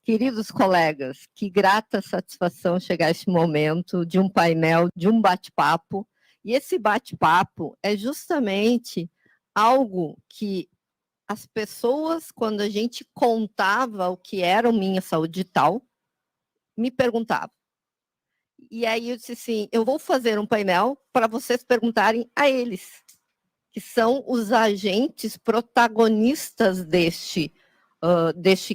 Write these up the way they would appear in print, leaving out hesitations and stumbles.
Queridos colegas, que grata satisfação chegar a este momento de um painel, de um bate-papo. E esse bate-papo é justamente algo que as pessoas, quando a gente contava o que era o Minha Saúde Digital, me perguntavam. E aí eu disse assim, eu vou fazer um painel para vocês perguntarem a eles, que são os agentes protagonistas deste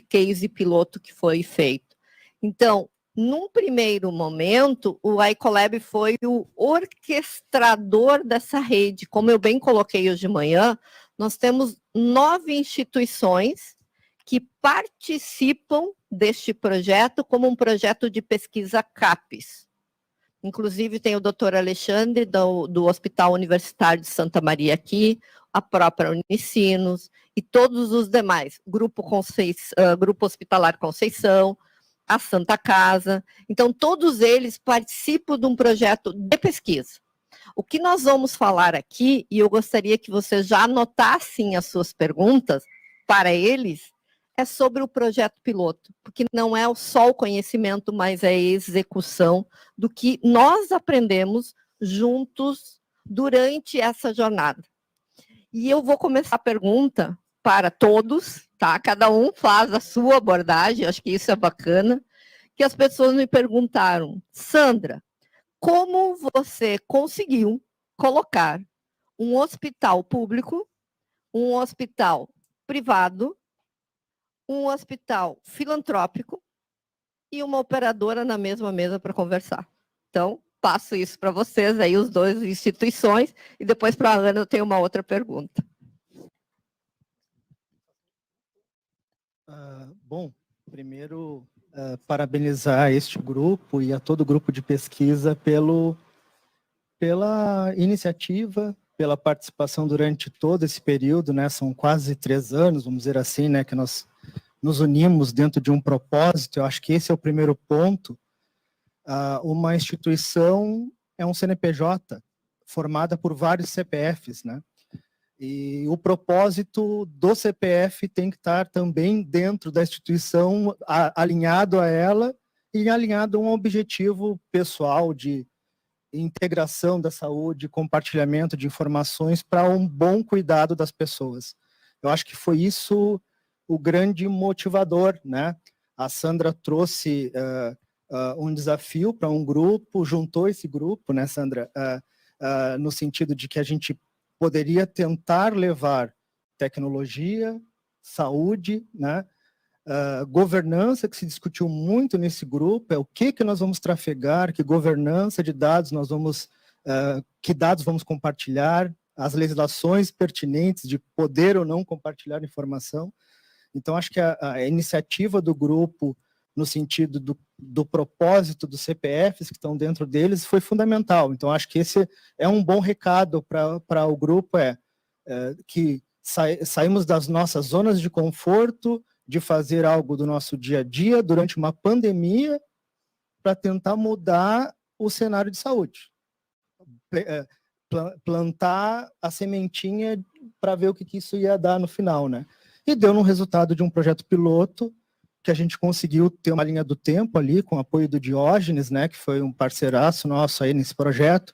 case piloto que foi feito. Então, num primeiro momento, o iColab foi o orquestrador dessa rede. Como eu bem coloquei hoje de manhã, nós temos 9 instituições que participam deste projeto como um projeto de pesquisa CAPES. Inclusive, tem o doutor Alexandre, do Hospital Universitário de Santa Maria aqui, a própria Unicinos e todos os demais, Grupo Hospitalar Conceição, a Santa Casa. Então, todos eles participam de um projeto de pesquisa. O que nós vamos falar aqui, e eu gostaria que vocês já anotassem as suas perguntas para eles, é sobre o projeto piloto, porque não é só o conhecimento, mas é a execução do que nós aprendemos juntos durante essa jornada. E eu vou começar a pergunta para todos, tá? Cada um faz a sua abordagem, acho que isso é bacana, que as pessoas me perguntaram, Sandra, como você conseguiu colocar um hospital público, um hospital privado, um hospital filantrópico e uma operadora na mesma mesa para conversar? Então, passo isso para vocês aí, os dois instituições, e depois para a Ana eu tenho uma outra pergunta. Bom, primeiro, parabenizar este grupo e a todo o grupo de pesquisa pela iniciativa, pela participação durante todo esse período, né? São quase 3 anos, vamos dizer assim, né? Que nós nos unimos dentro de um propósito. Eu acho que esse é o primeiro ponto. Uma instituição é um CNPJ formada por vários CPFs, né? E o propósito do CPF tem que estar também dentro da instituição, alinhado a ela e alinhado a um objetivo pessoal de integração da saúde, compartilhamento de informações para um bom cuidado das pessoas. Eu acho que foi isso o grande motivador, né? A Sandra trouxe um desafio para um grupo, juntou esse grupo, né, Sandra? No sentido de que a gente poderia tentar levar tecnologia, saúde, né? Governança, que se discutiu muito nesse grupo, é o que nós vamos trafegar, que governança de dados nós vamos, que dados vamos compartilhar, as legislações pertinentes de poder ou não compartilhar informação. Então, acho que a iniciativa do grupo, no sentido do propósito dos CPFs que estão dentro deles, foi fundamental. Então, acho que esse é um bom recado para o grupo, que saímos das nossas zonas de conforto, de fazer algo do nosso dia a dia durante uma pandemia para tentar mudar o cenário de saúde. Plantar a sementinha para ver o que isso ia dar no final, né? E deu no resultado de um projeto piloto que a gente conseguiu ter uma linha do tempo ali, com o apoio do Diógenes, né, que foi um parceiraço nosso aí nesse projeto,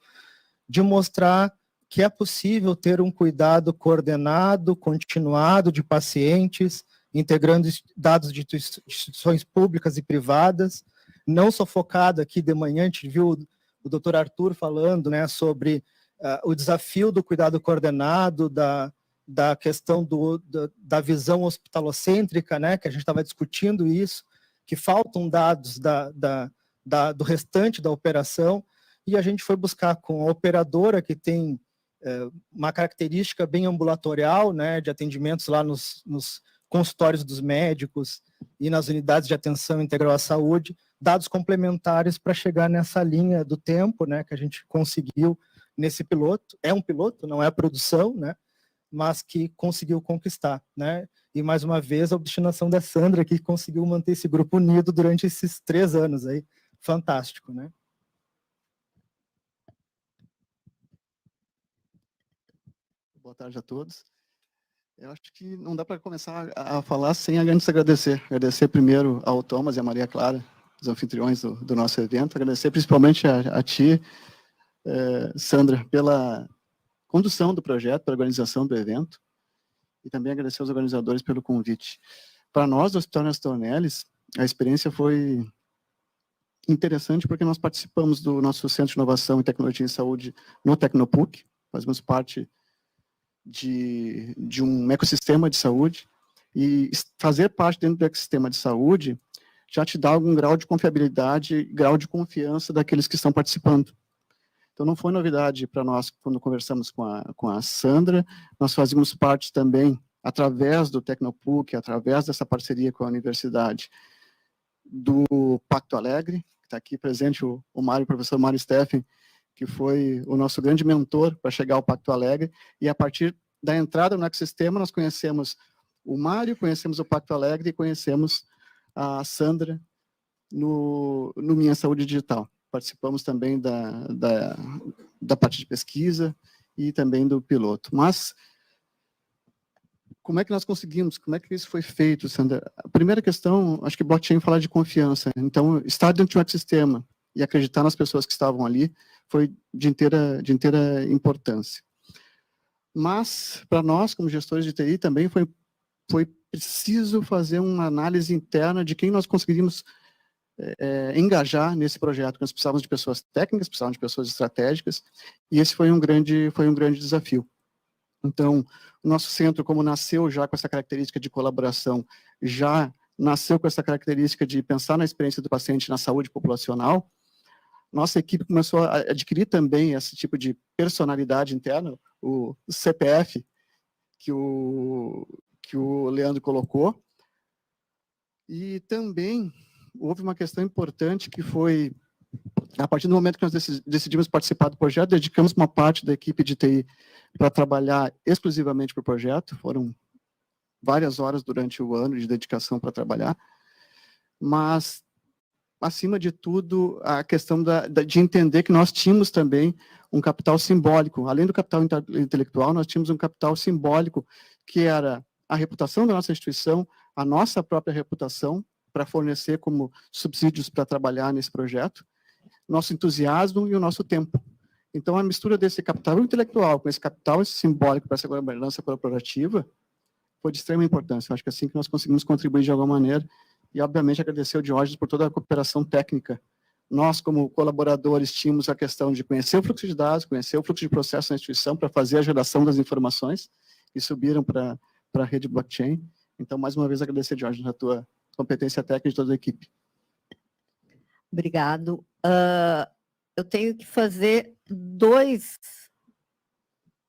de mostrar que é possível ter um cuidado coordenado, continuado de pacientes, integrando dados de instituições públicas e privadas, não só focado aqui de manhã, a gente viu o doutor Arthur falando, né, sobre o desafio do cuidado coordenado, da questão da visão hospitalocêntrica, né, que a gente estava discutindo isso, que faltam dados do restante da operação, e a gente foi buscar com a operadora, que tem uma característica bem ambulatorial, né, de atendimentos lá nos consultórios dos médicos e nas unidades de atenção integral à saúde, dados complementares para chegar nessa linha do tempo, né, que a gente conseguiu nesse piloto. É um piloto, não é a produção, né, mas que conseguiu conquistar, né? E mais uma vez a obstinação da Sandra, que conseguiu manter esse grupo unido durante esses 3 anos aí, fantástico, né? Boa tarde a todos. Eu acho que não dá para começar a falar sem antes agradecer. Agradecer primeiro ao Thomas e a Maria Clara, os anfitriões do nosso evento. Agradecer principalmente a ti, Sandra, pela condução do projeto, pela organização do evento. E também agradecer aos organizadores pelo convite. Para nós, do Hospital Ernesto Ornelis, a experiência foi interessante porque nós participamos do nosso Centro de Inovação e Tecnologia em Saúde no Tecnopuc, fazemos parte de um ecossistema de saúde, e fazer parte dentro do ecossistema de saúde já te dá algum grau de confiabilidade, grau de confiança daqueles que estão participando. Então, não foi novidade para nós, quando conversamos com a Sandra, nós fazíamos parte também, através do Tecnopuc, através dessa parceria com a universidade, do Pacto Alegre, que está aqui presente o professor Mário Steffen, que foi o nosso grande mentor para chegar ao Pacto Alegre, e a partir da entrada no ecossistema, nós conhecemos o Mário, conhecemos o Pacto Alegre e conhecemos a Sandra no Minha Saúde Digital. Participamos também da parte de pesquisa e também do piloto. Mas, como é que nós conseguimos? Como é que isso foi feito, Sandra? A primeira questão, acho que blockchain fala de confiança. Então, estar dentro de um ecossistema e acreditar nas pessoas que estavam ali foi de inteira importância. Mas, para nós, como gestores de TI, também foi preciso fazer uma análise interna de quem nós conseguiríamos engajar nesse projeto. Nós precisávamos de pessoas técnicas, precisávamos de pessoas estratégicas, e esse foi um grande desafio. Então, o nosso centro, como nasceu já com essa característica de colaboração, já nasceu com essa característica de pensar na experiência do paciente na saúde populacional, nossa equipe começou a adquirir também esse tipo de personalidade interna, o CPF, que o Leandro colocou, e também houve uma questão importante que foi, a partir do momento que nós decidimos participar do projeto, dedicamos uma parte da equipe de TI para trabalhar exclusivamente para o projeto, foram várias horas durante o ano de dedicação para trabalhar, mas, acima de tudo, a questão de entender que nós tínhamos também um capital simbólico. Além do capital intelectual, nós tínhamos um capital simbólico, que era a reputação da nossa instituição, a nossa própria reputação, para fornecer como subsídios para trabalhar nesse projeto, nosso entusiasmo e o nosso tempo. Então, a mistura desse capital intelectual com esse capital simbólico para essa governança corporativa foi de extrema importância. Eu acho que é assim que nós conseguimos contribuir de alguma maneira, e, obviamente, agradecer ao Diógenes por toda a cooperação técnica. Nós, como colaboradores, tínhamos a questão de conhecer o fluxo de dados, conhecer o fluxo de processo na instituição para fazer a geração das informações, e subiram para a rede blockchain. Então, mais uma vez, agradecer, Diógenes, a tua competência técnica de toda a equipe. Obrigado. Eu tenho que fazer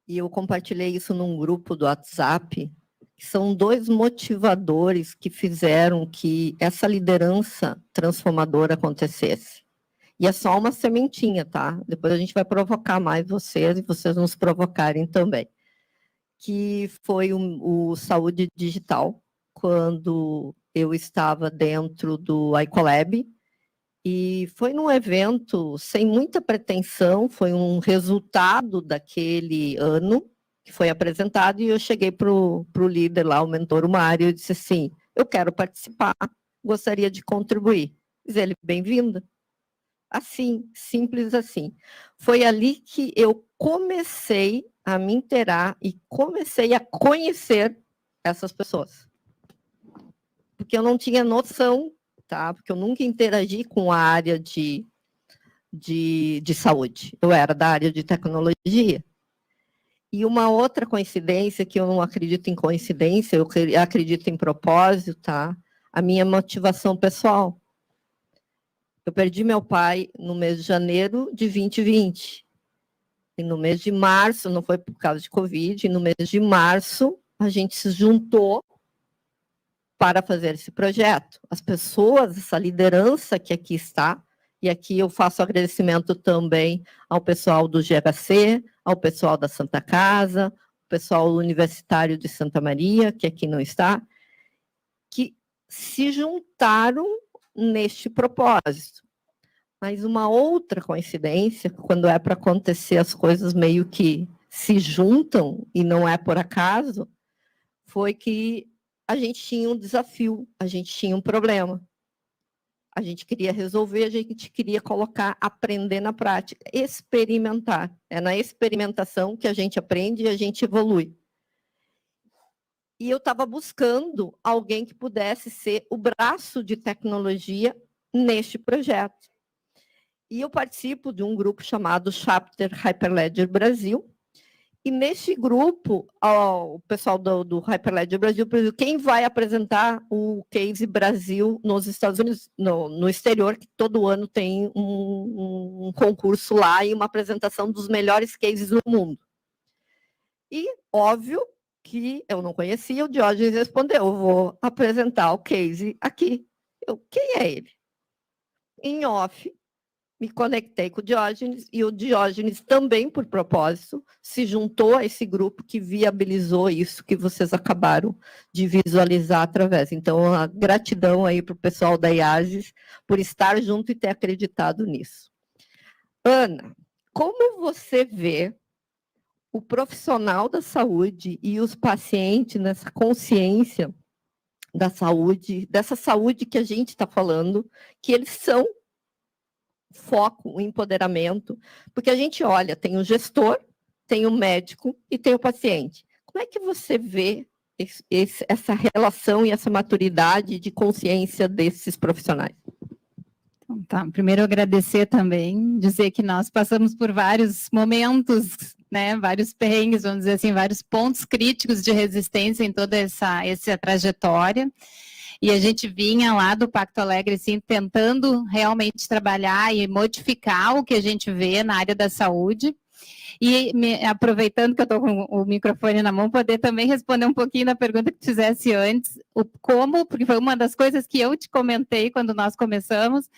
e eu compartilhei isso num grupo do WhatsApp, que são 2 motivadores que fizeram que essa liderança transformadora acontecesse. E é só uma sementinha, tá? Depois a gente vai provocar mais vocês e vocês nos provocarem também. Que foi o Saúde Digital, quando eu estava dentro do iColab, e foi num evento sem muita pretensão, foi um resultado daquele ano que foi apresentado, e eu cheguei para o líder lá, o mentor, o Mário, e disse assim, eu quero participar, gostaria de contribuir. Diz ele, bem-vinda. Assim, simples assim. Foi ali que eu comecei a me inteirar e comecei a conhecer essas pessoas. Porque eu não tinha noção, tá? Porque eu nunca interagi com a área de saúde. Eu era da área de tecnologia. E uma outra coincidência, que eu não acredito em coincidência, eu acredito em propósito, tá? A minha motivação pessoal. Eu perdi meu pai no mês de janeiro de 2020. E no mês de março, não foi por causa de Covid, e no mês de março, a gente se juntou para fazer esse projeto. As pessoas, essa liderança que aqui está, e aqui eu faço agradecimento também ao pessoal do GHC, ao pessoal da Santa Casa, ao pessoal universitário de Santa Maria, que aqui não está, que se juntaram neste propósito. Mas uma outra coincidência, quando é para acontecer as coisas meio que se juntam e não é por acaso, foi que a gente tinha um desafio, a gente tinha um problema. A gente queria resolver, a gente queria colocar, aprender na prática, experimentar. É na experimentação que a gente aprende e a gente evolui. E eu estava buscando alguém que pudesse ser o braço de tecnologia neste projeto. E eu participo de um grupo chamado Chapter Hyperledger Brasil. E nesse grupo, o pessoal do Hyperledger Brasil, quem vai apresentar o Case Brasil nos Estados Unidos, no exterior, que todo ano tem um concurso lá e uma apresentação dos melhores cases do mundo. E, óbvio, que eu não conhecia, o Diógenes respondeu, eu vou apresentar o case aqui. Quem é ele? Em off, me conectei com o Diógenes, e o Diógenes também, por propósito, se juntou a esse grupo que viabilizou isso que vocês acabaram de visualizar através. Então, a gratidão aí para o pessoal da IASES por estar junto e ter acreditado nisso. Ana, como você vê o profissional da saúde e os pacientes nessa consciência da saúde, dessa saúde que a gente está falando, que eles são foco, o empoderamento, porque a gente olha, tem o gestor, tem o médico e tem o paciente. Como é que você vê essa relação e essa maturidade de consciência desses profissionais? Então, tá. Primeiro, agradecer também, dizer que nós passamos por vários momentos, né, vários perrengues, vamos dizer assim, vários pontos críticos de resistência em toda essa trajetória. E a gente vinha lá do Pacto Alegre, assim, tentando realmente trabalhar e modificar o que a gente vê na área da saúde. E aproveitando que eu estou com o microfone na mão, poder também responder um pouquinho da pergunta que tu fizesse antes, porque foi uma das coisas que eu te comentei quando nós começamos,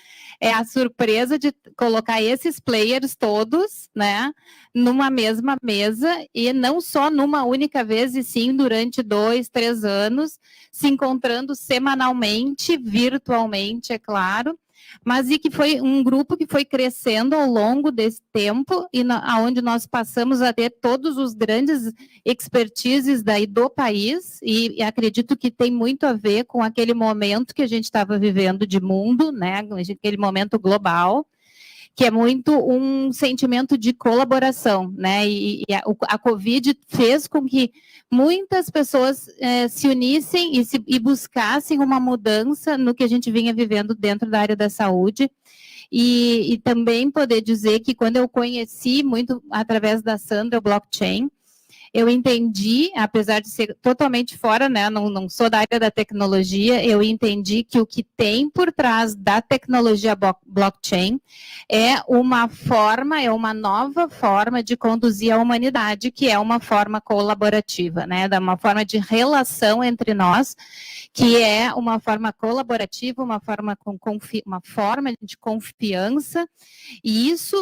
é a surpresa de colocar esses players todos, né, numa mesma mesa, e não só numa única vez, e sim durante 2, 3 anos, se encontrando semanalmente, virtualmente, é claro, mas e que foi um grupo que foi crescendo ao longo desse tempo e aonde nós passamos a ter todos os grandes expertises daí do país e acredito que tem muito a ver com aquele momento que a gente estava vivendo de mundo, né, aquele momento global, que é muito um sentimento de colaboração, né, e a Covid fez com que muitas pessoas se unissem e buscassem uma mudança no que a gente vinha vivendo dentro da área da saúde, e também poder dizer que quando eu conheci muito através da Sandra o blockchain, eu entendi, apesar de ser totalmente fora, né, não sou da área da tecnologia, eu entendi que o que tem por trás da tecnologia blockchain é uma nova forma de conduzir a humanidade, que é uma forma colaborativa, né, uma forma de relação entre nós, que é uma forma colaborativa, uma forma de confiança, e isso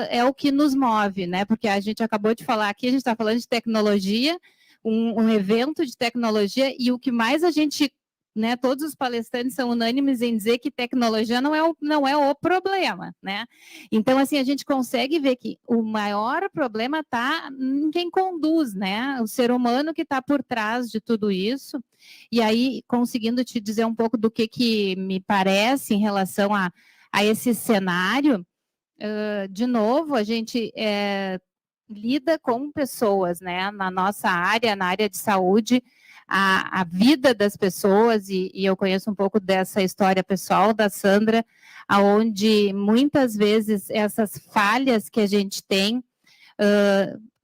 é o que nos move, né, porque a gente acabou de falar aqui, a gente está falando de tecnologia, um evento de tecnologia, e o que mais a gente, né, todos os palestrantes são unânimes em dizer que tecnologia não é o problema, né? Então, assim, a gente consegue ver que o maior problema está em quem conduz, né? O ser humano que está por trás de tudo isso. E aí, conseguindo te dizer um pouco do que me parece em relação a esse cenário, de novo, a gente lida com pessoas, né? Na nossa área, na área de saúde, a vida das pessoas, e eu conheço um pouco dessa história pessoal da Sandra, onde muitas vezes essas falhas que a gente tem,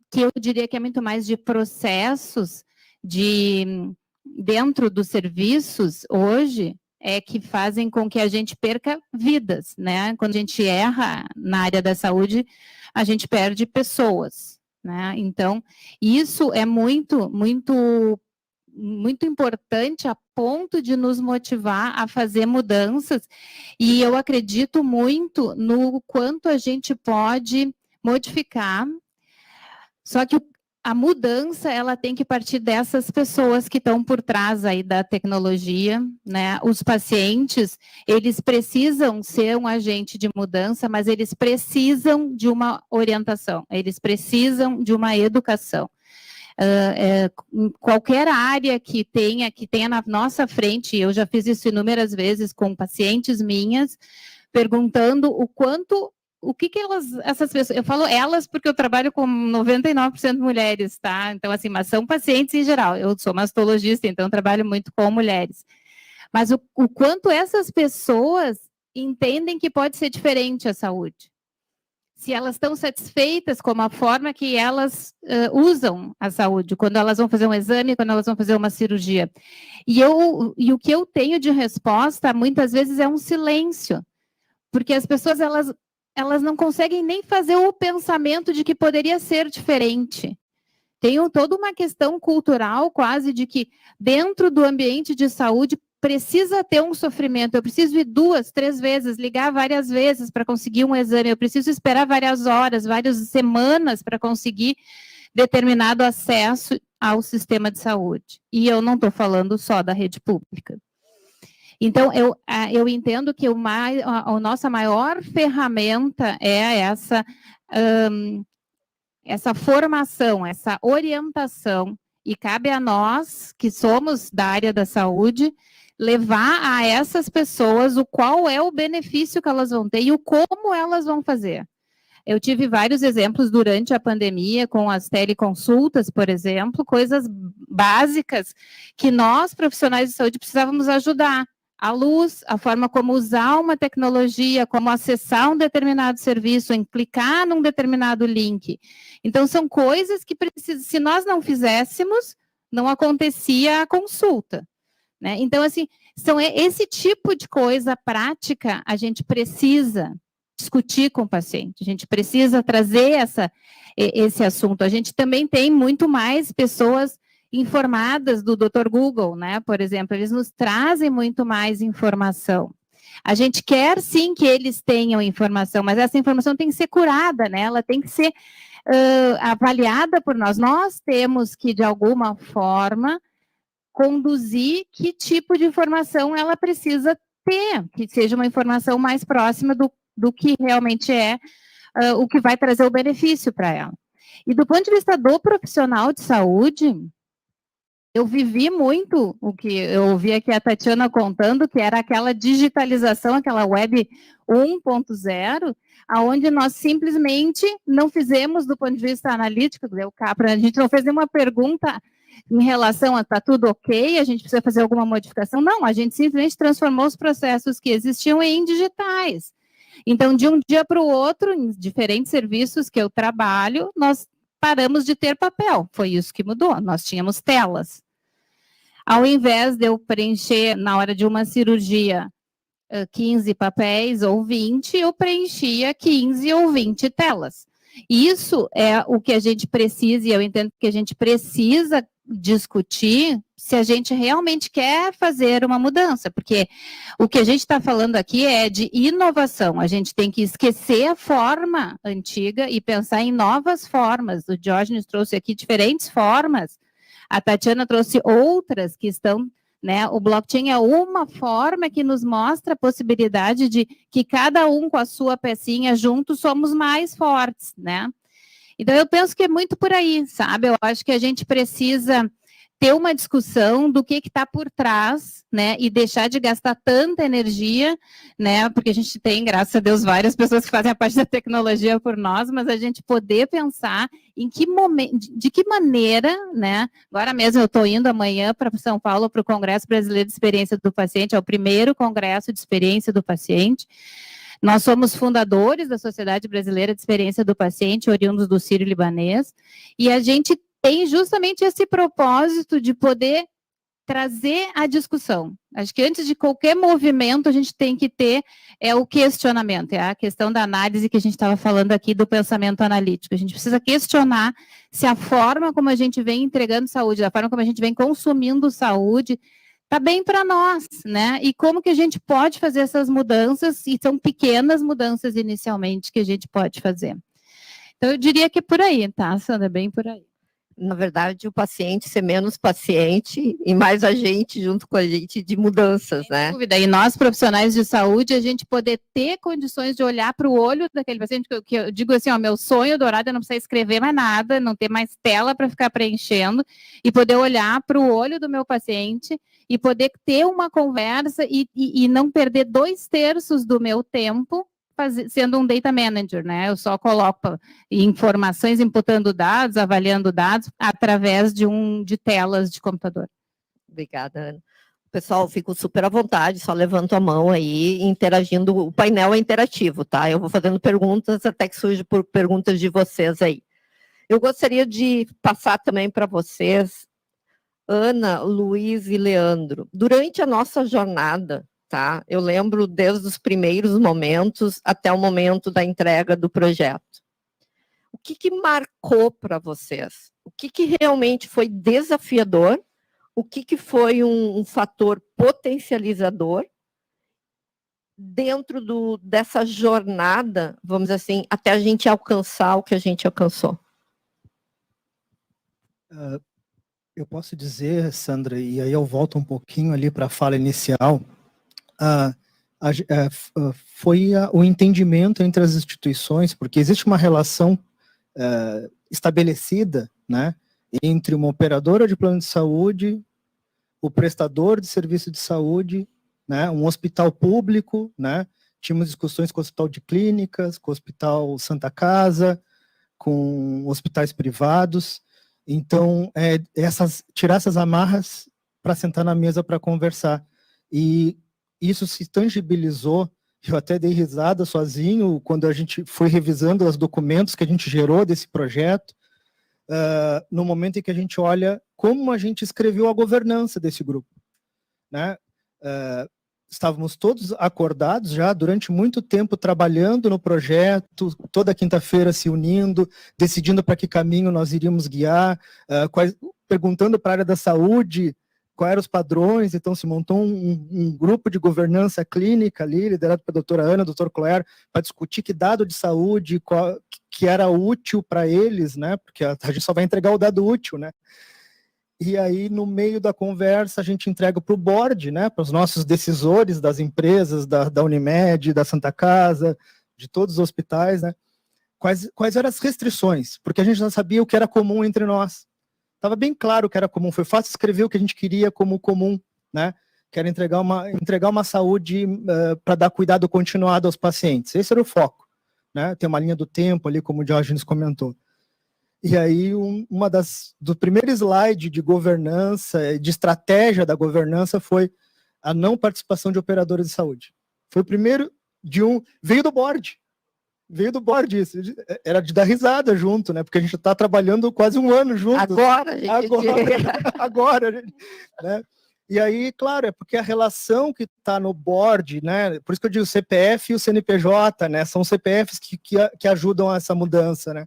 que eu diria que é muito mais de processos dentro dos serviços hoje, que fazem com que a gente perca vidas, né? Quando a gente erra na área da saúde, a gente perde pessoas, né? Então, isso é muito, muito, muito importante a ponto de nos motivar a fazer mudanças, e eu acredito muito no quanto a gente pode modificar, só que a mudança, ela tem que partir dessas pessoas que estão por trás aí da tecnologia, né? Os pacientes, eles precisam ser um agente de mudança, mas eles precisam de uma orientação, eles precisam de uma educação. em qualquer área que tenha na nossa frente, eu já fiz isso inúmeras vezes com pacientes minhas, perguntando o que essas pessoas, eu falo elas porque eu trabalho com 99% mulheres, tá? Então, assim, mas são pacientes em geral, eu sou mastologista, então trabalho muito com mulheres. Mas o quanto essas pessoas entendem que pode ser diferente a saúde. Se elas estão satisfeitas com a forma que elas usam a saúde, quando elas vão fazer um exame, quando elas vão fazer uma cirurgia. E o que eu tenho de resposta, muitas vezes, é um silêncio. Porque as pessoas, elas não conseguem nem fazer o pensamento de que poderia ser diferente. Tem toda uma questão cultural, quase, de que dentro do ambiente de saúde precisa ter um sofrimento. Eu preciso ir 2, 3 vezes, ligar várias vezes para conseguir um exame. Eu preciso esperar várias horas, várias semanas para conseguir determinado acesso ao sistema de saúde. E eu não estou falando só da rede pública. Então, eu entendo que a nossa maior ferramenta é essa formação, essa orientação, e cabe a nós, que somos da área da saúde, levar a essas pessoas qual é o benefício que elas vão ter e como elas vão fazer. Eu tive vários exemplos durante a pandemia, com as teleconsultas, por exemplo, coisas básicas que nós, profissionais de saúde, precisávamos ajudar. A luz, a forma como usar uma tecnologia, como acessar um determinado serviço, em clicar num determinado link. Então, são coisas que, se nós não fizéssemos, não acontecia a consulta. Né? Então, assim, esse tipo de coisa prática, a gente precisa discutir com o paciente, a gente precisa trazer esse assunto. A gente também tem muito mais pessoas informadas do Dr. Google, né? Por exemplo, eles nos trazem muito mais informação. A gente quer, sim, que eles tenham informação, mas essa informação tem que ser curada, né? Ela tem que ser avaliada por nós. Nós temos que, de alguma forma, conduzir que tipo de informação ela precisa ter, que seja uma informação mais próxima do que realmente é o que vai trazer o benefício para ela. E do ponto de vista do profissional de saúde, eu vivi muito o que eu ouvi aqui a Tatiana contando, que era aquela digitalização, aquela web 1.0, aonde nós simplesmente não fizemos, do ponto de vista analítico, a gente não fez nenhuma pergunta em relação a está tudo ok, a gente precisa fazer alguma modificação. Não, a gente simplesmente transformou os processos que existiam em digitais. Então, de um dia para o outro, em diferentes serviços que eu trabalho, nós paramos de ter papel. Foi isso que mudou. Nós tínhamos telas. Ao invés de eu preencher, na hora de uma cirurgia, 15 papéis ou 20, eu preenchia 15 ou 20 telas. Isso é o que a gente precisa, e eu entendo que a gente precisa discutir se a gente realmente quer fazer uma mudança, porque o que a gente está falando aqui é de inovação. A gente tem que esquecer a forma antiga e pensar em novas formas. O Diógenes trouxe aqui diferentes formas, a Tatiana trouxe outras que estão, né? O blockchain é uma forma que nos mostra a possibilidade de que cada um com a sua pecinha juntos somos mais fortes, né? Então, eu penso que é muito por aí, sabe? Eu acho que a gente precisa ter uma discussão do que está por trás, né? E deixar de gastar tanta energia, né? Porque a gente tem, graças a Deus, várias pessoas que fazem a parte da tecnologia por nós, mas a gente poder pensar em que momento, de que maneira, né? Agora mesmo eu estou indo amanhã para São Paulo para o Congresso Brasileiro de Experiência do Paciente, é o primeiro Congresso de Experiência do Paciente. Nós somos fundadores da Sociedade Brasileira de Experiência do Paciente, oriundos do Sírio-Libanês, e a gente tem justamente esse propósito de poder trazer a discussão. Acho que antes de qualquer movimento, a gente tem que ter o questionamento, é a questão da análise que a gente estava falando aqui do pensamento analítico. A gente precisa questionar se a forma como a gente vem entregando saúde, a forma como a gente vem consumindo saúde, está bem para nós, né? E como que a gente pode fazer essas mudanças, e são pequenas mudanças inicialmente que a gente pode fazer. Então, eu diria que é por aí, tá, Sandra? Bem por aí. na verdade, o paciente ser menos paciente e mais agente junto com a gente de mudanças, Sem né? dúvida. E nós, profissionais de saúde, a gente poder ter condições de olhar para o olho daquele paciente, que eu digo assim, ó, meu sonho dourado é não precisar escrever mais nada, não ter mais tela para ficar preenchendo, e poder olhar para o olho do meu paciente e poder ter uma conversa e não perder 2/3 do meu tempo sendo um data manager, né? Eu só coloco informações, imputando dados, avaliando dados, através de telas de computador. Obrigada, Ana. Pessoal, fico super à vontade, só levanto a mão aí, interagindo. O painel é interativo, tá? Eu vou fazendo perguntas até que surge por perguntas de vocês aí. Eu gostaria de passar também para vocês, Ana, Luiz e Leandro. Durante a nossa jornada, tá? Eu lembro desde os primeiros momentos até o momento da entrega do projeto. O que marcou para vocês? O que realmente foi desafiador? O que foi um fator potencializador dentro dessa jornada, vamos dizer assim, até a gente alcançar o que a gente alcançou? Eu posso dizer, Sandra, e aí eu volto um pouquinho ali para a fala inicial, foi o entendimento entre as instituições, porque existe uma relação estabelecida, né, entre uma operadora de plano de saúde, o prestador de serviço de saúde, né, um hospital público, né, tínhamos discussões com o hospital de clínicas, com o hospital Santa Casa, com hospitais privados. Então, tirar essas amarras para sentar na mesa para conversar. E isso se tangibilizou, eu até dei risada sozinho quando a gente foi revisando os documentos que a gente gerou desse projeto, no momento em que a gente olha como a gente escreveu a governança desse grupo, né? Estávamos todos acordados já durante muito tempo trabalhando no projeto, toda quinta-feira se unindo, decidindo para que caminho nós iríamos guiar, perguntando para a área da saúde quais eram os padrões. Então se montou um grupo de governança clínica ali, liderado pela doutora Ana, doutor Claire, para discutir que dado de saúde que era útil para eles, né? Porque a gente só vai entregar o dado útil, né? E aí, no meio da conversa, a gente entrega para o board, né, para os nossos decisores das empresas, da Unimed, da Santa Casa, de todos os hospitais, né, quais eram as restrições, porque a gente já sabia o que era comum entre nós. Estava bem claro o que era comum, foi fácil escrever o que a gente queria como comum, né, que era entregar uma saúde para dar cuidado continuado aos pacientes. Esse era o foco, né, tem uma linha do tempo ali, como o Diógenes comentou. E aí, do primeiro slide de governança, de estratégia da governança, foi a não participação de operadores de saúde. Foi o primeiro veio do board isso, era de dar risada junto, né, porque a gente está trabalhando quase um ano junto. Agora, né, e aí, claro, é porque a relação que está no board, né, por isso que eu digo o CPF e o CNPJ, né, são CPFs que ajudam a essa mudança, né,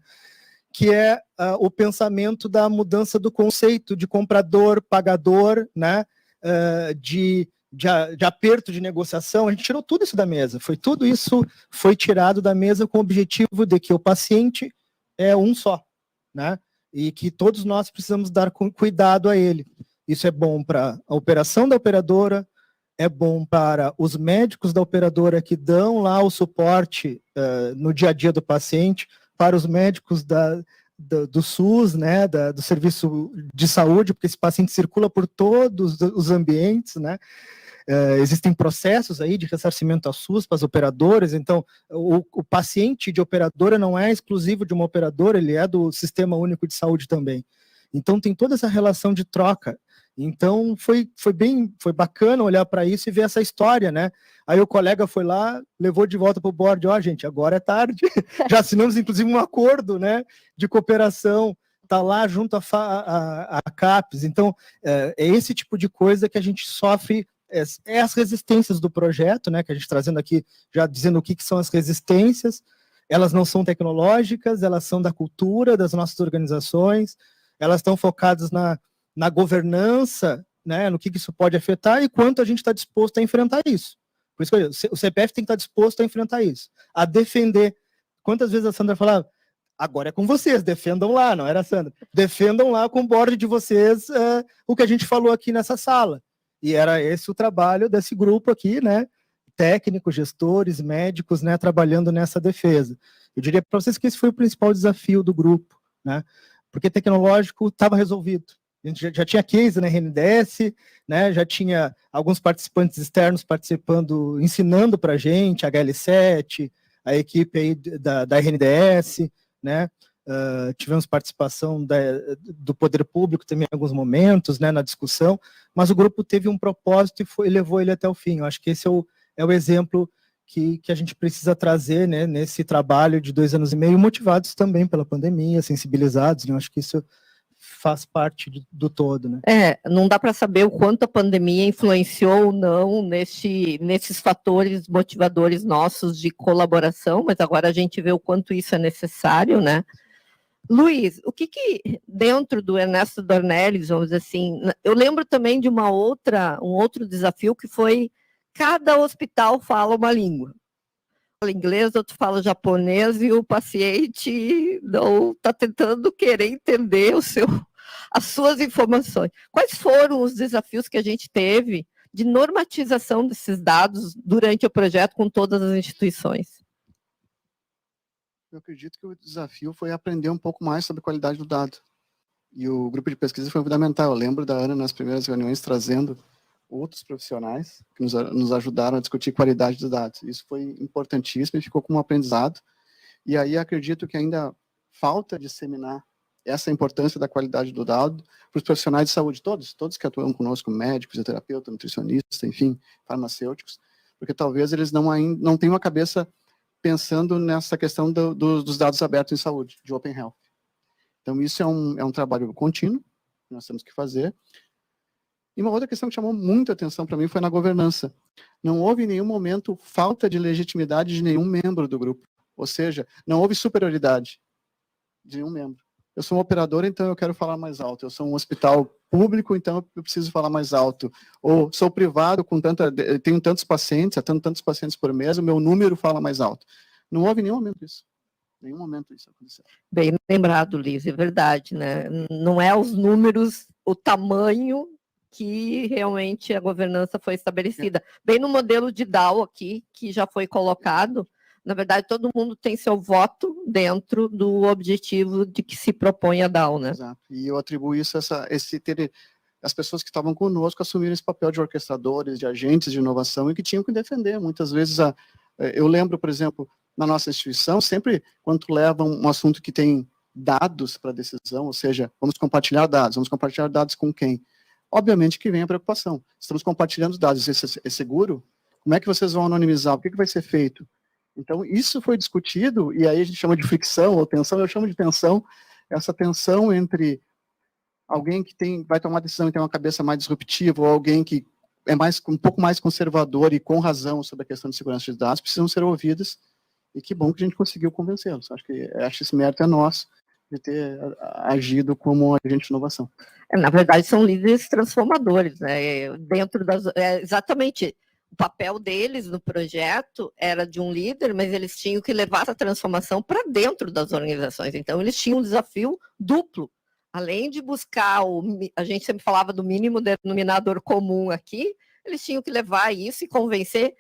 que é o pensamento da mudança do conceito de comprador, pagador, né, de aperto de negociação. A gente tirou tudo isso da mesa, tudo isso foi tirado da mesa com o objetivo de que o paciente é um só, né, e que todos nós precisamos dar cuidado a ele. Isso é bom para a operação da operadora, é bom para os médicos da operadora que dão lá o suporte no dia a dia do paciente, para os médicos do SUS, né, do serviço de saúde, porque esse paciente circula por todos os ambientes, né, existem processos aí de ressarcimento ao SUS para as operadoras. Então o paciente de operadora não é exclusivo de uma operadora, ele é do Sistema Único de Saúde também. Então tem toda essa relação de troca. Então foi bacana olhar para isso e ver essa história, né? Aí o colega foi lá, levou de volta para o board, gente, agora é tarde, já assinamos inclusive um acordo, né, de cooperação, tá lá junto a CAPES. Então é esse tipo de coisa que a gente sofre, as resistências do projeto, né, que a gente trazendo aqui, já dizendo o que são as resistências. Elas não são tecnológicas, elas são da cultura das nossas organizações, elas estão focadas na governança, né, no que isso pode afetar e quanto a gente está disposto a enfrentar isso. Por isso que o CPF tem que estar disposto a enfrentar isso, a defender. Quantas vezes a Sandra falava, agora é com vocês, defendam lá, não era, Sandra? Defendam lá com o board de vocês o que a gente falou aqui nessa sala. E era esse o trabalho desse grupo aqui, né? Técnicos, gestores, médicos, né? Trabalhando nessa defesa. Eu diria para vocês que esse foi o principal desafio do grupo, né? Porque tecnológico estava resolvido. A gente já tinha case na RNDS, né? Já tinha alguns participantes externos participando, ensinando para a gente, a HL7, a equipe aí da RNDS, né? Tivemos participação do poder público também em alguns momentos, né, na discussão, mas o grupo teve um propósito e levou ele até o fim. Eu acho que esse é o exemplo que a gente precisa trazer, né, nesse trabalho de 2 anos e meio, motivados também pela pandemia, sensibilizados, né? Eu acho que isso faz parte do todo, né? Não dá para saber o quanto a pandemia influenciou ou não nesses fatores motivadores nossos de colaboração, mas agora a gente vê o quanto isso é necessário, né? Luiz, o que dentro do Ernesto Dornelles, vamos dizer assim, eu lembro também de um outro desafio que foi cada hospital fala uma língua. Fala inglês, outro fala japonês e o paciente não está tentando querer entender as suas informações. Quais foram os desafios que a gente teve de normatização desses dados durante o projeto com todas as instituições? Eu acredito que o desafio foi aprender um pouco mais sobre a qualidade do dado. E o grupo de pesquisa foi fundamental. Eu lembro da Ana nas primeiras reuniões trazendo outros profissionais que nos ajudaram a discutir qualidade dos dados. Isso foi importantíssimo e ficou como um aprendizado. E aí acredito que ainda falta disseminar essa importância da qualidade do dado para os profissionais de saúde, todos que atuam conosco, médicos, fisioterapeutas, nutricionistas, enfim, farmacêuticos, porque talvez eles não tenham a cabeça pensando nessa questão dos dados abertos em saúde, de Open Health. Então, isso é um trabalho contínuo que nós temos que fazer. E uma outra questão que chamou muita atenção para mim foi na governança. Não houve em nenhum momento falta de legitimidade de nenhum membro do grupo. Ou seja, não houve superioridade de nenhum membro. Eu sou um operador, então eu quero falar mais alto. Eu sou um hospital público, então eu preciso falar mais alto. Ou sou privado, tenho tantos pacientes, atendo tantos pacientes por mês, o meu número fala mais alto. Não houve em nenhum momento isso. Nenhum momento isso aconteceu. Bem lembrado, Liz, é verdade, né? Não é os números, o tamanho que realmente a governança foi estabelecida. Bem no modelo de DAO aqui, que já foi colocado, na verdade, todo mundo tem seu voto dentro do objetivo de que se propõe a DAO, né? Exato. E eu atribuo isso as pessoas que estavam conosco assumiram esse papel de orquestradores, de agentes de inovação e que tinham que defender. Muitas vezes, eu lembro, por exemplo, na nossa instituição, sempre quando tu leva um assunto que tem dados para decisão, ou seja, vamos compartilhar dados com quem? Obviamente que vem a preocupação. Estamos compartilhando dados, isso é seguro? Como é que vocês vão anonimizar? O que vai ser feito? Então, isso foi discutido, e aí a gente chama de fricção ou tensão, eu chamo de tensão, essa tensão entre alguém que vai tomar decisão e tem uma cabeça mais disruptiva, ou alguém que é um pouco mais conservador e com razão sobre a questão de segurança de dados, precisam ser ouvidas, e que bom que a gente conseguiu convencê-los. Acho que esse mérito é nosso, de ter agido como agente de inovação. Na verdade, são líderes transformadores, né? Exatamente. O papel deles no projeto era de um líder, mas eles tinham que levar essa transformação para dentro das organizações. Então, eles tinham um desafio duplo. Além de buscar, a gente sempre falava do mínimo denominador comum aqui, eles tinham que levar isso e convencer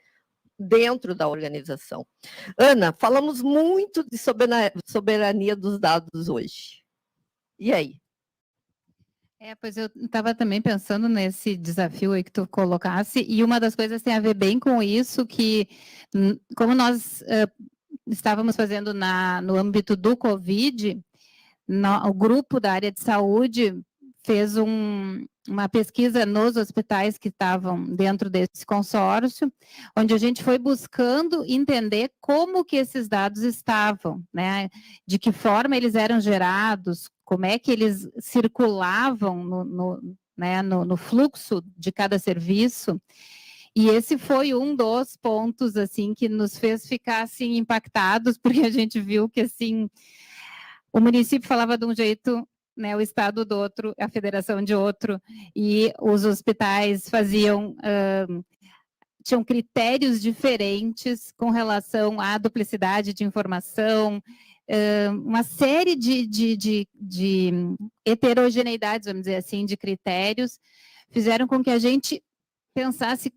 dentro da organização. Ana, falamos muito de soberania dos dados hoje. E aí? Pois eu estava também pensando nesse desafio aí que tu colocasse, e uma das coisas tem a ver bem com isso, que como nós estávamos fazendo no âmbito do Covid, o grupo da área de saúde fez uma pesquisa nos hospitais que estavam dentro desse consórcio, onde a gente foi buscando entender como que esses dados estavam, né? De que forma eles eram gerados, como é que eles circulavam no fluxo de cada serviço. E esse foi um dos pontos assim que nos fez ficar assim impactados, porque a gente viu que assim o município falava de um jeito, né, o estado do outro, a federação de outro, e os hospitais tinham critérios diferentes com relação à duplicidade de informação, uma série de heterogeneidades, vamos dizer assim, de critérios, fizeram com que a gente pensasse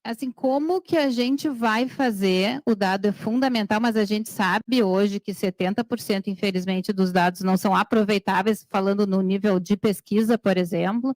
assim, como que a gente vai fazer? O dado é fundamental, mas a gente sabe hoje que 70%, infelizmente, dos dados não são aproveitáveis, falando no nível de pesquisa, por exemplo,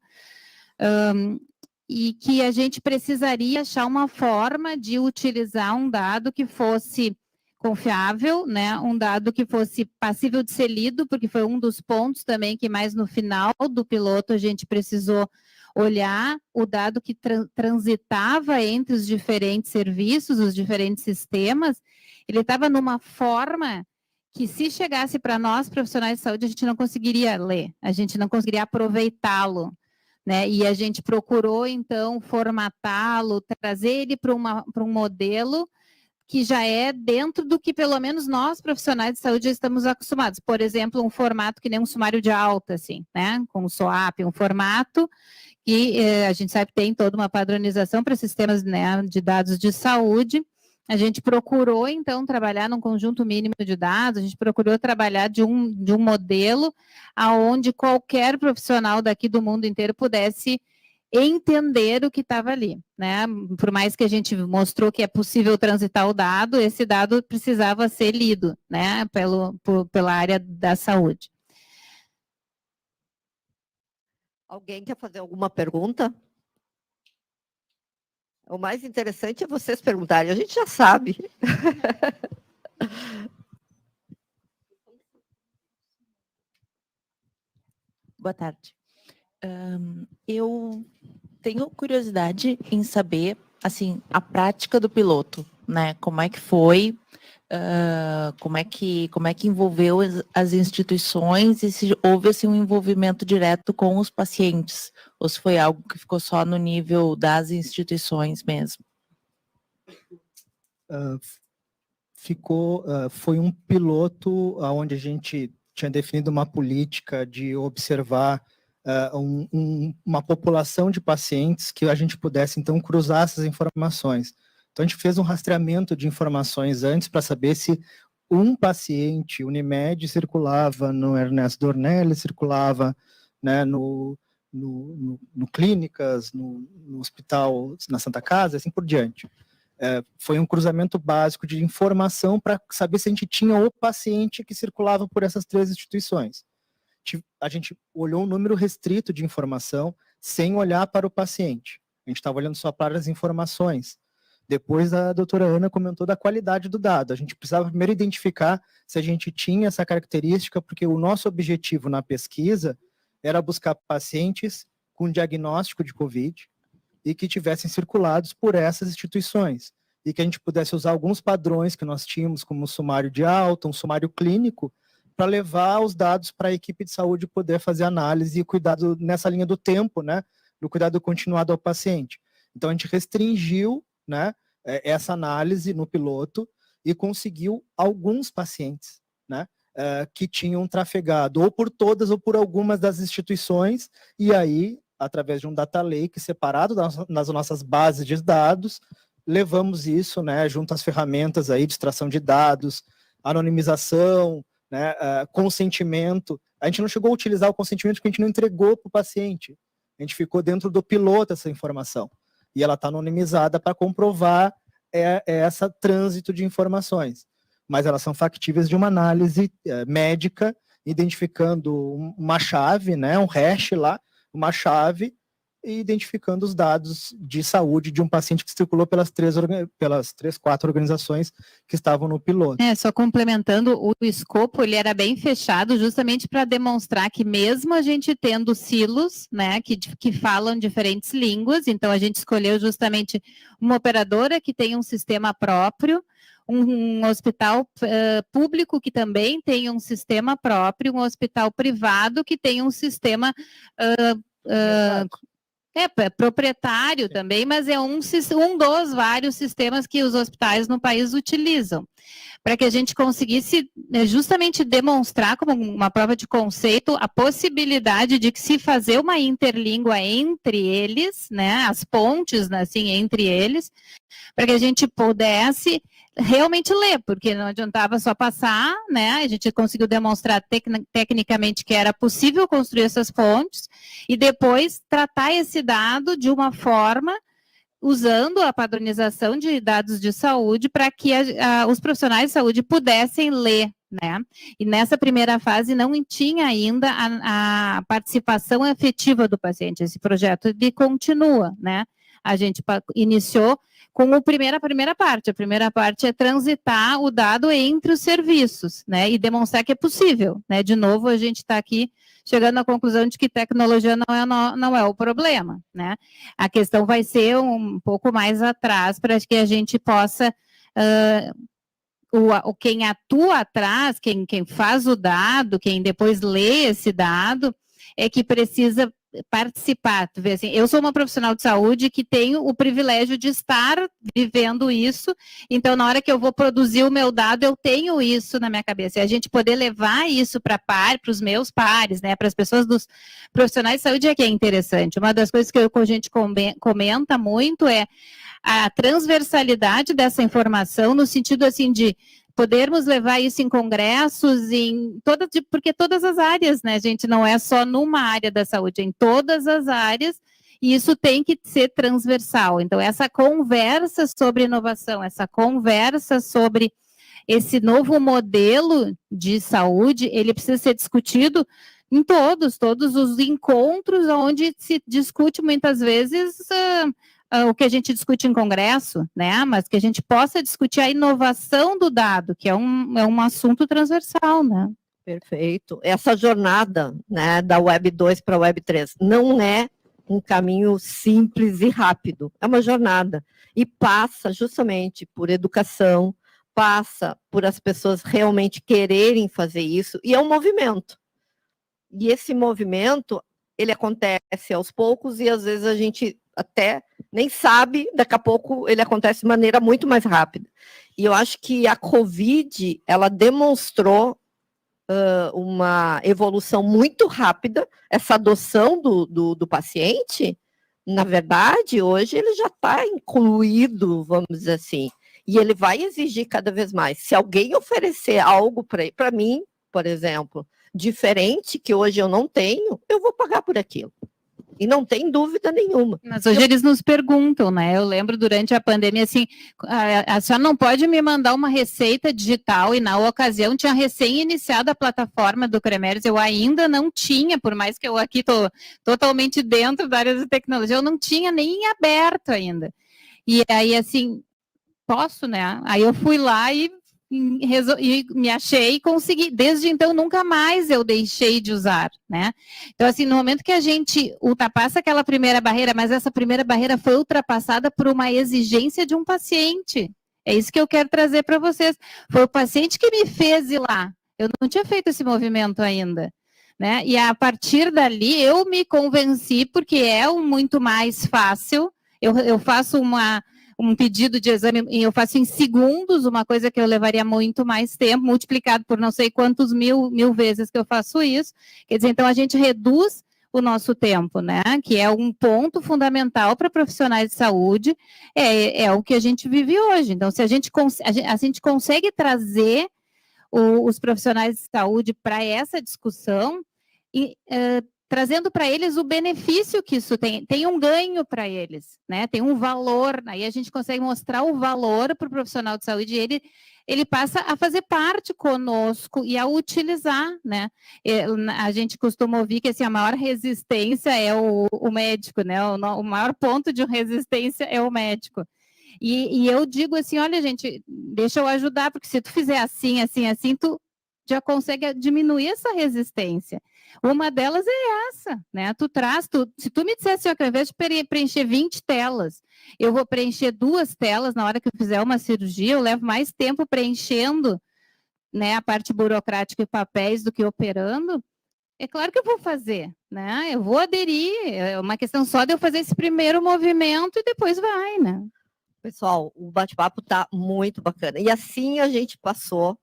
e que a gente precisaria achar uma forma de utilizar um dado que fosse confiável, né? Um dado que fosse passível de ser lido, porque foi um dos pontos também que mais no final do piloto a gente precisou olhar o dado que transitava entre os diferentes serviços, os diferentes sistemas, ele estava numa forma que, se chegasse para nós, profissionais de saúde, a gente não conseguiria ler, a gente não conseguiria aproveitá-lo, né? E a gente procurou, então, formatá-lo, trazer ele para um modelo que já é dentro do que, pelo menos, nós, profissionais de saúde, já estamos acostumados. Por exemplo, um formato que nem um sumário de alta, assim, né? Com o SOAP, um formato que a gente sabe que tem toda uma padronização para sistemas, né, de dados de saúde. A gente procurou, então, trabalhar num conjunto mínimo de dados, a gente procurou trabalhar de um modelo aonde qualquer profissional daqui do mundo inteiro pudesse entender o que estava ali, né? Por mais que a gente mostrou que é possível transitar o dado, esse dado precisava ser lido, né, pela área da saúde. Alguém quer fazer alguma pergunta? O mais interessante é vocês perguntarem, a gente já sabe. Boa tarde. Eu tenho curiosidade em saber, assim, a prática do piloto, né? Como é que foi, como é que envolveu as instituições e se houve assim, um envolvimento direto com os pacientes, ou se foi algo que ficou só no nível das instituições mesmo? Foi um piloto onde a gente tinha definido uma política de observar uma população de pacientes que a gente pudesse, então, cruzar essas informações. Então, a gente fez um rastreamento de informações antes para saber se um paciente Unimed circulava no Ernesto Dornelles, circulava, né, no Clínicas, no hospital, na Santa Casa, assim por diante. Foi um cruzamento básico de informação para saber se a gente tinha o paciente que circulava por essas 3 instituições. A gente olhou um número restrito de informação sem olhar para o paciente. A gente estava olhando só para as informações. Depois a doutora Ana comentou da qualidade do dado. A gente precisava primeiro identificar se a gente tinha essa característica, porque o nosso objetivo na pesquisa era buscar pacientes com diagnóstico de COVID e que tivessem circulados por essas instituições. E que a gente pudesse usar alguns padrões que nós tínhamos, como um sumário de alta, um sumário clínico, para levar os dados para a equipe de saúde poder fazer análise e cuidado nessa linha do tempo, né, do cuidado continuado ao paciente. Então, a gente restringiu, né, essa análise no piloto e conseguiu alguns pacientes, né, que tinham trafegado ou por todas ou por algumas das instituições, e aí, através de um data lake separado nas nossas bases de dados, levamos isso, né, junto às ferramentas aí de extração de dados, anonimização, né, consentimento. A gente não chegou a utilizar o consentimento porque a gente não entregou para o paciente. A gente ficou dentro do piloto essa informação. E ela está anonimizada para comprovar essa trânsito de informações. Mas elas são factíveis de uma análise médica, identificando uma chave, né, um hash lá, uma chave, e identificando os dados de saúde de um paciente que circulou pelas 4 organizações que estavam no piloto. Só complementando, o escopo ele era bem fechado justamente para demonstrar que mesmo a gente tendo silos, né, que falam diferentes línguas, então a gente escolheu justamente uma operadora que tem um sistema próprio, um hospital público que também tem um sistema próprio, um hospital privado que tem um sistema proprietário também, mas é um dos vários sistemas que os hospitais no país utilizam, para que a gente conseguisse justamente demonstrar como uma prova de conceito a possibilidade de que se fazer uma interlíngua entre eles, né, as pontes assim, entre eles, para que a gente pudesse realmente ler, porque não adiantava só passar, né? A gente conseguiu demonstrar tecnicamente que era possível construir essas pontes e depois tratar esse dado de uma forma usando a padronização de dados de saúde para que os profissionais de saúde pudessem ler, né? E nessa primeira fase não tinha ainda a participação efetiva do paciente. Esse projeto ele continua, né? A gente iniciou com a primeira parte. A primeira parte é transitar o dado entre os serviços, né? E demonstrar que é possível, né? De novo, a gente está aqui chegando à conclusão de que tecnologia não é o problema, né? A questão vai ser um pouco mais atrás para que a gente possa, quem atua atrás, quem faz o dado, quem depois lê esse dado, é que precisa participar. Tu vê, assim, eu sou uma profissional de saúde que tenho o privilégio de estar vivendo isso, então na hora que eu vou produzir o meu dado, eu tenho isso na minha cabeça, e a gente poder levar isso para os meus pares, né, para as pessoas dos profissionais de saúde é que é interessante. Uma das coisas que a gente comenta muito é a transversalidade dessa informação, no sentido assim de podermos levar isso em congressos, porque todas as áreas, né, gente, não é só numa área da saúde, é em todas as áreas, e isso tem que ser transversal. Então, essa conversa sobre inovação, essa conversa sobre esse novo modelo de saúde, ele precisa ser discutido em todos os encontros onde se discute muitas vezes o que a gente discute em congresso, né? Mas que a gente possa discutir a inovação do dado, que é um assunto transversal, né? Perfeito. Essa jornada, né, da Web 2 para a Web 3 não é um caminho simples e rápido. É uma jornada. E passa justamente por educação, passa por as pessoas realmente quererem fazer isso, e é um movimento. E esse movimento, ele acontece aos poucos, e às vezes a gente até nem sabe, daqui a pouco ele acontece de maneira muito mais rápida. E eu acho que a Covid, ela demonstrou uma evolução muito rápida, essa adoção do paciente, na verdade, hoje ele já está incluído, vamos dizer assim, e ele vai exigir cada vez mais. Se alguém oferecer algo para mim, por exemplo, diferente, que hoje eu não tenho, eu vou pagar por aquilo. E não tem dúvida nenhuma. Mas hoje eles nos perguntam, né? Eu lembro durante a pandemia, assim, a senhora não pode me mandar uma receita digital, e na ocasião tinha recém-iniciado a plataforma do Cremeres, eu ainda não tinha, por mais que eu aqui estou totalmente dentro da área da tecnologia, eu não tinha nem aberto ainda. E aí, assim, posso, né? Aí eu fui lá e me achei e consegui. Desde então, nunca mais eu deixei de usar, né? Então, assim, no momento que a gente ultrapassa aquela primeira barreira, mas essa primeira barreira foi ultrapassada por uma exigência de um paciente. É isso que eu quero trazer para vocês. Foi o paciente que me fez ir lá. Eu não tinha feito esse movimento ainda, né? E a partir dali, eu me convenci, porque é muito mais fácil. Eu faço um pedido de exame, eu faço em segundos, uma coisa que eu levaria muito mais tempo, multiplicado por não sei quantos mil vezes que eu faço isso. Quer dizer, então a gente reduz o nosso tempo, né? Que é um ponto fundamental para profissionais de saúde, é o que a gente vive hoje. Então, se a gente consegue trazer os profissionais de saúde para essa discussão, trazendo para eles o benefício que isso tem um ganho para eles, né? Tem um valor, aí a gente consegue mostrar o valor para o profissional de saúde, e ele passa a fazer parte conosco e a utilizar, né? A gente costuma ouvir que assim, a maior resistência é o médico, né? O maior ponto de resistência é o médico. E eu digo assim, olha, gente, deixa eu ajudar, porque se tu fizer assim, assim, assim, tu já consegue diminuir essa resistência. Uma delas é essa, né? Se tu me dissesse, ao invés de preencher 20 telas, eu vou preencher 2 telas na hora que eu fizer uma cirurgia, eu levo mais tempo preenchendo, né, a parte burocrática e papéis do que operando, é claro que eu vou fazer, né? Eu vou aderir, é uma questão só de eu fazer esse primeiro movimento e depois vai, né? Pessoal, o bate-papo está muito bacana. E assim a gente passou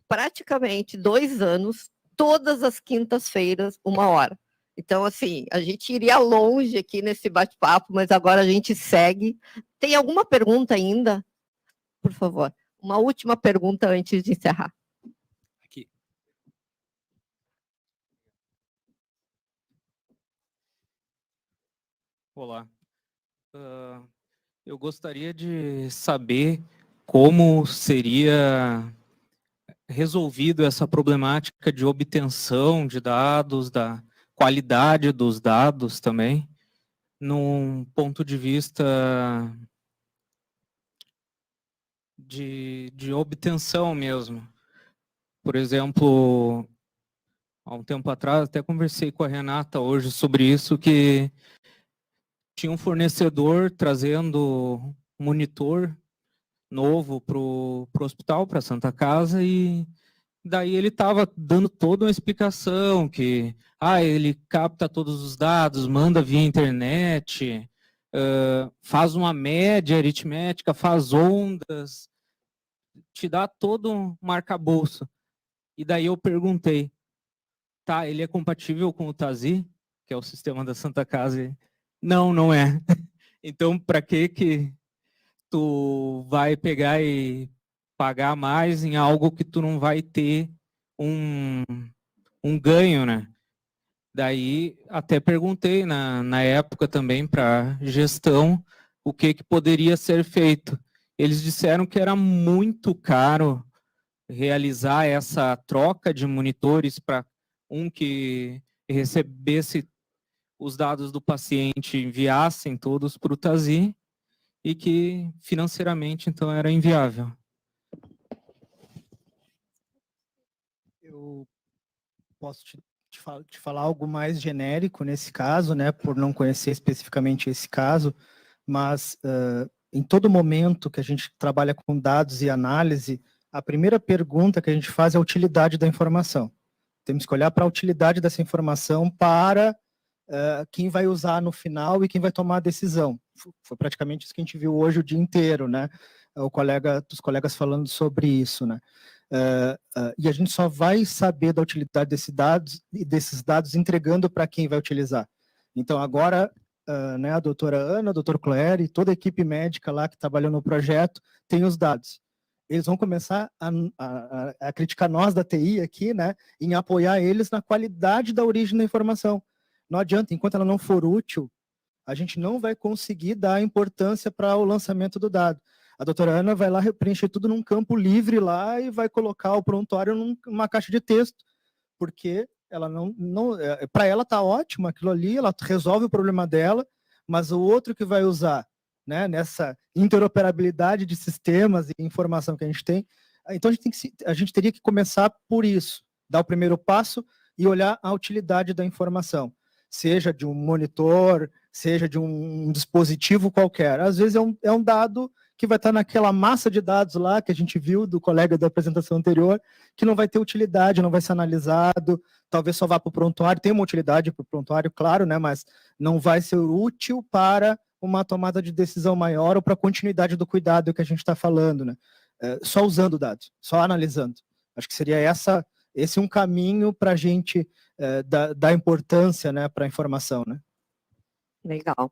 praticamente 2 anos, todas as quintas-feiras, 1 hora. Então, assim, a gente iria longe aqui nesse bate-papo, mas agora a gente segue. Tem alguma pergunta ainda? Por favor, uma última pergunta antes de encerrar. Aqui. Olá. Eu gostaria de saber como seria resolvido essa problemática de obtenção de dados, da qualidade dos dados também, num ponto de vista de obtenção mesmo. Por exemplo, há um tempo atrás, até conversei com a Renata hoje sobre isso, que tinha um fornecedor trazendo monitor novo para o hospital, para a Santa Casa, e daí ele estava dando toda uma explicação que ele capta todos os dados, manda via internet, faz uma média aritmética, faz ondas, te dá todo um arcabouço. E daí eu perguntei, tá, ele é compatível com o TASI, que é o sistema da Santa Casa? Não, não é. Então, para que tu vai pegar e pagar mais em algo que tu não vai ter um ganho, né? Daí até perguntei na época também para gestão o que poderia ser feito. Eles disseram que era muito caro realizar essa troca de monitores para um que recebesse os dados do paciente, enviassem todos para o TASI, e que financeiramente, então, era inviável. Eu posso te falar algo mais genérico nesse caso, né, por não conhecer especificamente esse caso, mas em todo momento que a gente trabalha com dados e análise, a primeira pergunta que a gente faz é a utilidade da informação. Temos que olhar para a utilidade dessa informação para quem vai usar no final e quem vai tomar a decisão. Foi praticamente isso que a gente viu hoje o dia inteiro, né? Dos colegas falando sobre isso, né? E a gente só vai saber da utilidade desses dados entregando para quem vai utilizar. Então, agora, né, a doutora Ana, o doutor Claire e toda a equipe médica lá que trabalhou no projeto tem os dados. Eles vão começar a criticar nós da TI aqui, né, em apoiar eles na qualidade da origem da informação. Não adianta, enquanto ela não for útil, a gente não vai conseguir dar importância para o lançamento do dado. A doutora Ana vai lá preencher tudo num campo livre lá e vai colocar o prontuário numa caixa de texto, porque ela para ela está ótimo aquilo ali, ela resolve o problema dela, mas o outro que vai usar, né, nessa interoperabilidade de sistemas e informação que a gente tem, então a gente teria que começar por isso, dar o primeiro passo e olhar a utilidade da informação, seja de um monitor, seja de um dispositivo qualquer. Às vezes é um dado que vai estar naquela massa de dados lá que a gente viu do colega da apresentação anterior, que não vai ter utilidade, não vai ser analisado, talvez só vá para o prontuário, tem uma utilidade para o prontuário, claro, né, mas não vai ser útil para uma tomada de decisão maior ou para a continuidade do cuidado que a gente está falando, né? Só usando dados, só analisando. Acho que seria esse um caminho para a gente dar importância, né, para a informação, né? Legal.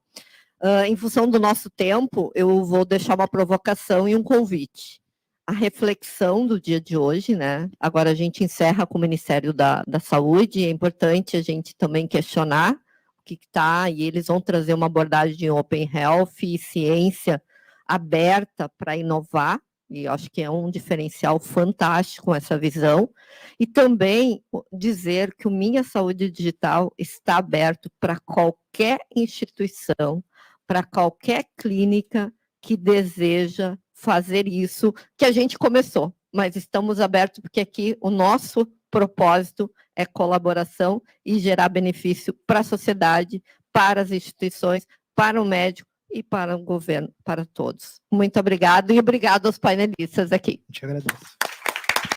Em função do nosso tempo, eu vou deixar uma provocação e um convite. A reflexão do dia de hoje, né? Agora a gente encerra com o Ministério da Saúde, é importante a gente também questionar o que está, e eles vão trazer uma abordagem de Open Health e ciência aberta para inovar, e eu acho que é um diferencial fantástico essa visão, e também dizer que o Minha Saúde Digital está aberto para qualquer instituição, para qualquer clínica que deseja fazer isso, que a gente começou, mas estamos abertos porque aqui o nosso propósito é colaboração e gerar benefício para a sociedade, para as instituições, para o médico e para o governo, para todos. Muito obrigado e obrigado aos painelistas aqui. Te agradeço.